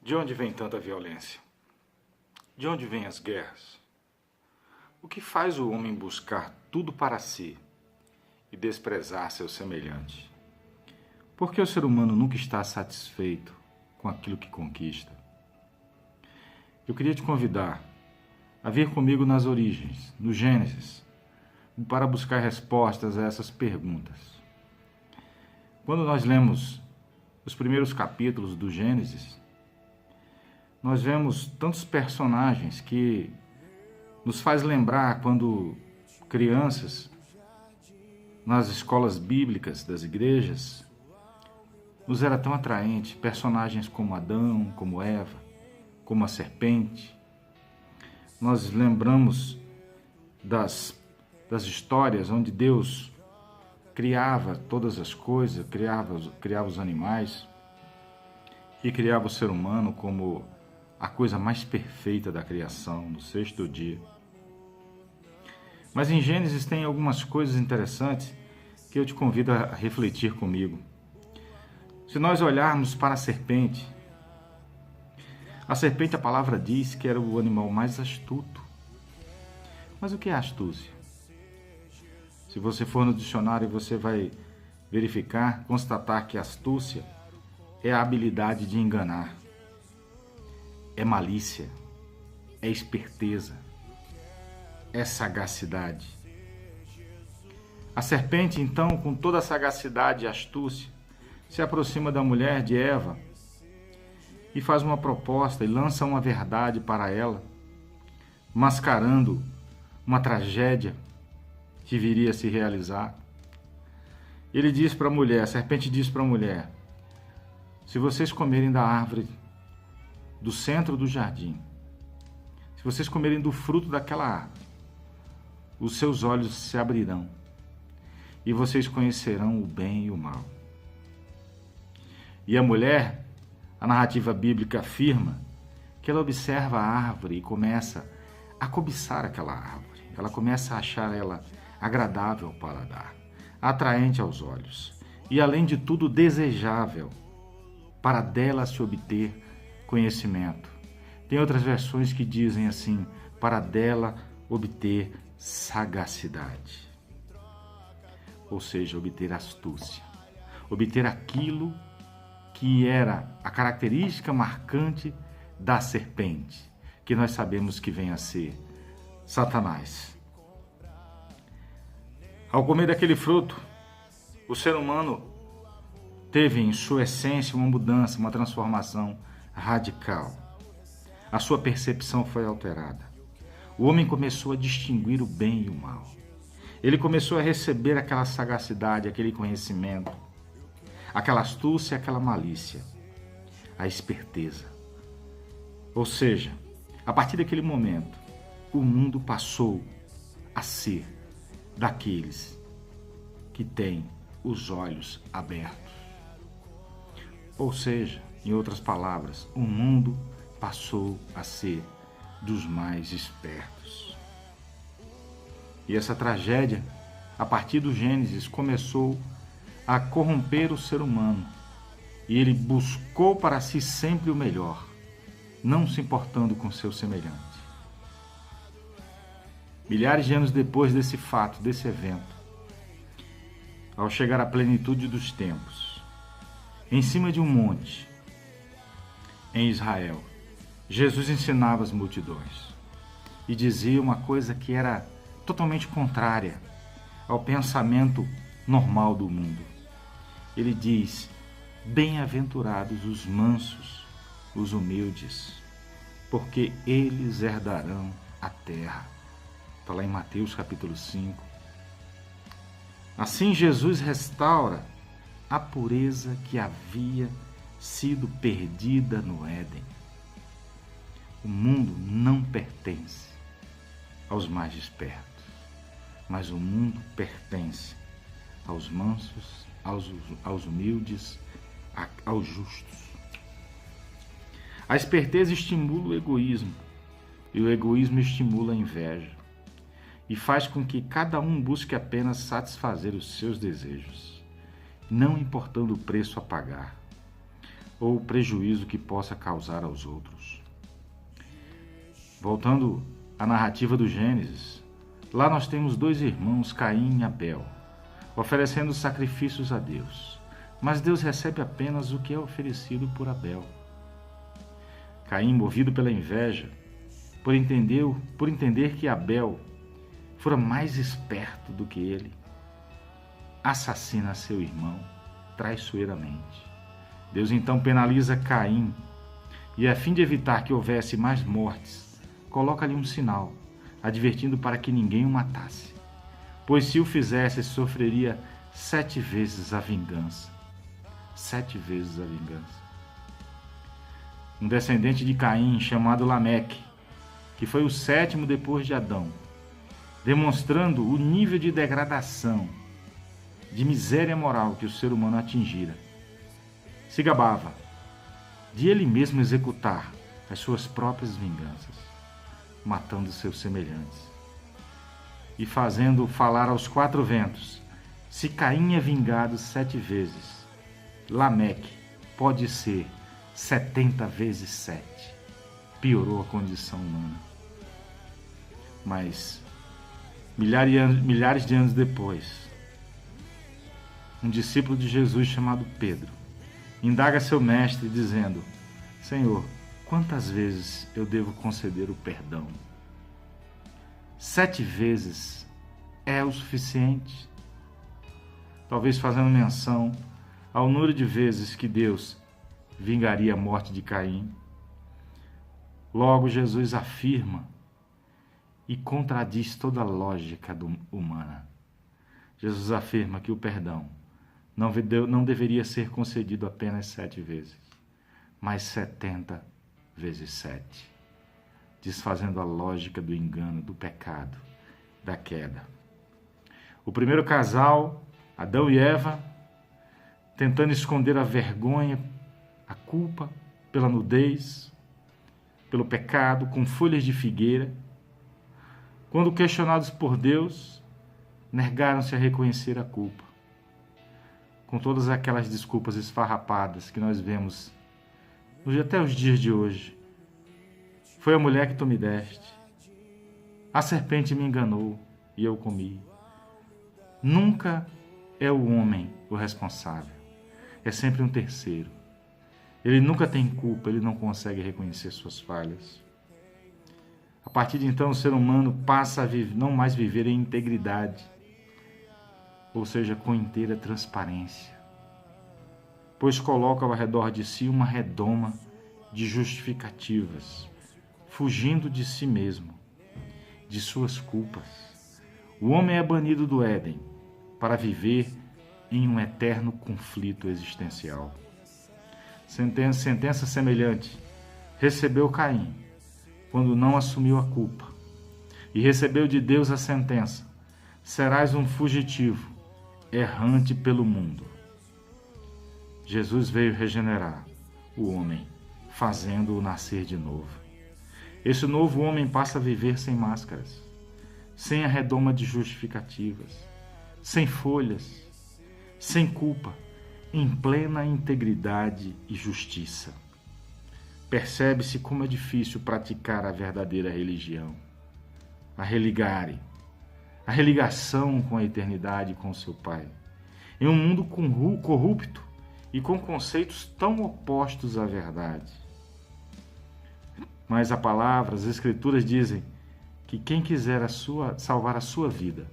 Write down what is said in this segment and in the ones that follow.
De onde vem tanta violência? De onde vêm as guerras? O que faz o homem buscar tudo para si e desprezar seu semelhante? Por que o ser humano nunca está satisfeito com aquilo que conquista? Eu queria te convidar a vir comigo nas origens, no Gênesis, para buscar respostas a essas perguntas. Quando nós lemos os primeiros capítulos do Gênesis, nós vemos tantos personagens que nos faz lembrar quando crianças, nas escolas bíblicas das igrejas, nos era tão atraente, personagens como Adão, como Eva, como a serpente. Nós lembramos das histórias onde Deus criava todas as coisas, criava os animais e criava o ser humano como a coisa mais perfeita da criação, no sexto dia. Mas em Gênesis tem algumas coisas interessantes que eu te convido a refletir comigo. Se nós olharmos para a serpente, a palavra diz que era o animal mais astuto. Mas o que é astúcia? Se você for no dicionário, você vai verificar, constatar que astúcia é a habilidade de enganar, é malícia, é esperteza, é sagacidade. A serpente, então, com toda a sagacidade e astúcia, se aproxima da mulher, de Eva, e faz uma proposta e lança uma verdade para ela, mascarando uma tragédia que viria a se realizar. Ele diz para a mulher, a serpente diz para a mulher: se vocês comerem da árvore do centro do jardim, se vocês comerem do fruto daquela árvore, os seus olhos se abrirão e vocês conhecerão o bem e o mal. E a mulher, a narrativa bíblica afirma que ela observa a árvore e começa a cobiçar aquela árvore. Ela começa a achar ela agradável ao paladar, atraente aos olhos e, além de tudo, desejável para dela se obter conhecimento. Tem outras versões que dizem assim, para dela obter sagacidade, ou seja, obter astúcia, obter aquilo que era a característica marcante da serpente, que nós sabemos que vem a ser Satanás. Ao comer daquele fruto, o ser humano teve em sua essência uma mudança, uma transformação radical. A sua percepção foi alterada. O homem começou a distinguir o bem e o mal. Ele começou a receber aquela sagacidade, aquele conhecimento, aquela astúcia, aquela malícia, a esperteza. Ou seja, a partir daquele momento, o mundo passou a ser daqueles que têm os olhos abertos. Ou seja, em outras palavras, o mundo passou a ser dos mais espertos. E essa tragédia, a partir do Gênesis, começou a corromper o ser humano. E ele buscou para si sempre o melhor, não se importando com seu semelhante. Milhares de anos depois desse fato, desse evento, ao chegar à plenitude dos tempos, em cima de um monte, em Israel, Jesus ensinava as multidões e dizia uma coisa que era totalmente contrária ao pensamento normal do mundo. Ele diz: bem-aventurados os mansos, os humildes, porque eles herdarão a terra. Está lá em Mateus capítulo 5. Assim Jesus restaura a pureza que havia sido perdida no Éden. O mundo não pertence aos mais espertos, mas o mundo pertence aos mansos, aos humildes, aos justos. A esperteza estimula o egoísmo, e o egoísmo estimula a inveja, e faz com que cada um busque apenas satisfazer os seus desejos, não importando o preço a pagar. ou o prejuízo que possa causar aos outros. Voltando à narrativa do Gênesis, lá nós temos dois irmãos, Caim e Abel, oferecendo sacrifícios a Deus, mas Deus recebe apenas o que é oferecido por Abel. Caim, movido pela inveja, por entender que Abel fora mais esperto do que ele, assassina seu irmão traiçoeiramente. Deus então penaliza Caim e, a fim de evitar que houvesse mais mortes, coloca-lhe um sinal, advertindo para que ninguém o matasse, pois se o fizesse, sofreria 7 vezes a vingança. 7 vezes a vingança. Um descendente de Caim, chamado Lameque, que foi o 7º depois de Adão, demonstrando o nível de degradação, de miséria moral que o ser humano atingira, se gabava de ele mesmo executar as suas próprias vinganças, matando seus semelhantes e fazendo falar aos 4 ventos: se Caim é vingado 7 vezes, Lameque pode ser 70 vezes 7. Piorou a condição humana. Mas milhares de anos depois, um discípulo de Jesus chamado Pedro indaga seu mestre dizendo: Senhor, quantas vezes eu devo conceder o perdão? 7 vezes é o suficiente? Talvez fazendo menção ao número de vezes que Deus vingaria a morte de Caim. Logo, Jesus afirma e contradiz toda a lógica humana. Jesus afirma que o perdão não deveria ser concedido apenas 7 vezes, mas 70 vezes 7, desfazendo a lógica do engano, do pecado, da queda. O primeiro casal, Adão e Eva, tentando esconder a vergonha, a culpa pela nudez, pelo pecado, com folhas de figueira, quando questionados por Deus, negaram-se a reconhecer a culpa, com todas aquelas desculpas esfarrapadas que nós vemos até os dias de hoje. Foi a mulher que tu me deste, a serpente me enganou e eu comi. Nunca é o homem o responsável, é sempre um terceiro. Ele nunca tem culpa, ele não consegue reconhecer suas falhas. A partir de então, o ser humano passa a não mais viver em integridade, ou seja, com inteira transparência, pois coloca ao redor de si uma redoma de justificativas, fugindo de si mesmo, de suas culpas. O homem é banido do Éden para viver em um eterno conflito existencial. Sentença semelhante recebeu Caim quando não assumiu a culpa, e recebeu de Deus a sentença: serás um fugitivo, errante pelo mundo. Jesus veio regenerar o homem, fazendo-o nascer de novo. Esse novo homem passa a viver sem máscaras, sem a redoma de justificativas, sem folhas, sem culpa, em plena integridade e justiça. Percebe-se como é difícil praticar a verdadeira religião, a religação com a eternidade e com seu Pai, em um mundo corrupto e com conceitos tão opostos à verdade. Mas a palavra, as Escrituras dizem que quem quiser salvar a sua vida,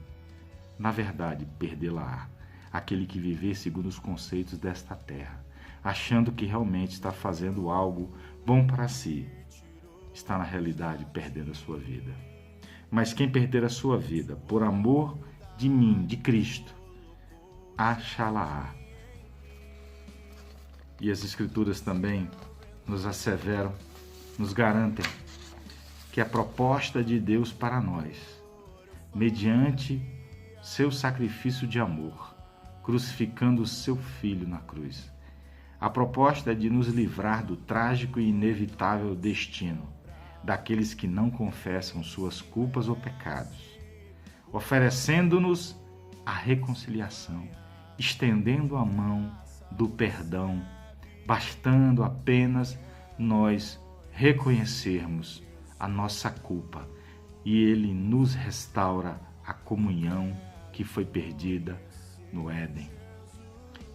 na verdade, perdê-la-á. Aquele que viver segundo os conceitos desta terra, achando que realmente está fazendo algo bom para si, está na realidade perdendo a sua vida. Mas quem perder a sua vida por amor de mim, de Cristo, achá-la-á. E as Escrituras também nos asseveram, nos garantem que a proposta de Deus para nós, mediante seu sacrifício de amor, crucificando o seu Filho na cruz, a proposta é de nos livrar do trágico e inevitável destino daqueles que não confessam suas culpas ou pecados, oferecendo-nos a reconciliação, estendendo a mão do perdão bastando apenas nós reconhecermos a nossa culpa e Ele nos restaura a comunhão que foi perdida no Éden.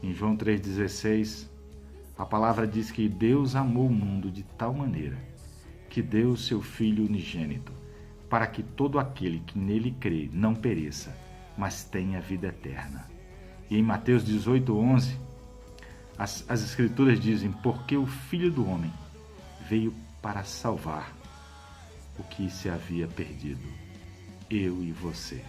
Em João 3,16, a palavra diz que Deus amou o mundo de tal maneira que deu o seu Filho unigênito, para que todo aquele que nele crê não pereça, mas tenha vida eterna. E em Mateus 18,11, as Escrituras dizem: porque o Filho do Homem veio para salvar o que se havia perdido, eu e você.